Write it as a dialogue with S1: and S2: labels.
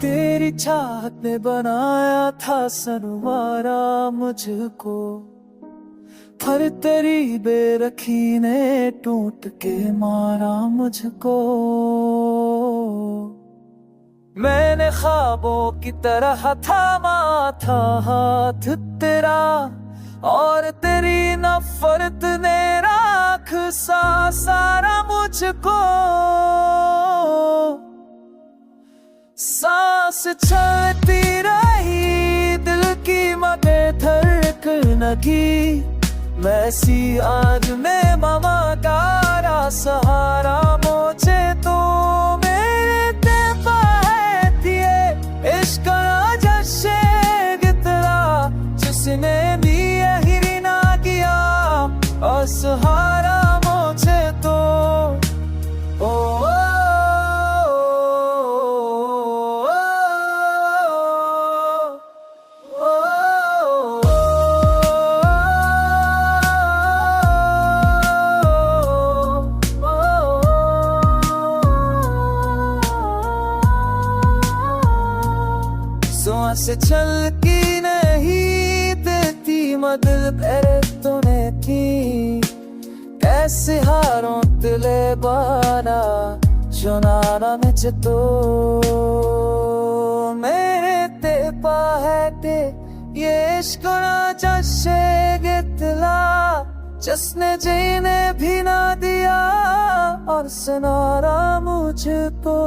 S1: तेरी चाहत ने बनाया था सनवारा मुझको, पर तेरी बेरखी ने टूट के मारा मुझको। मैंने ख्वाबों की तरह थामा था हाथ तेरा, और तेरी नफरत ने राख सा सारा मुझको। सांस चलती रही दिल की मगर धड़कन की, वैसी आज में ममतारा सहारा मुझे तो मेरे ते दिए इश्क जैसे गितरा, जिसने भी यही ना किया और सहारा मुझे तो। से चलती नहीं देती मदद तूने की, कैसे हारों तिले बाना चुनाना में तो मेरे ते पाहते ये इश्क जैसे गितला, जिसने जीने भी ना दिया और सुनारा मुझको।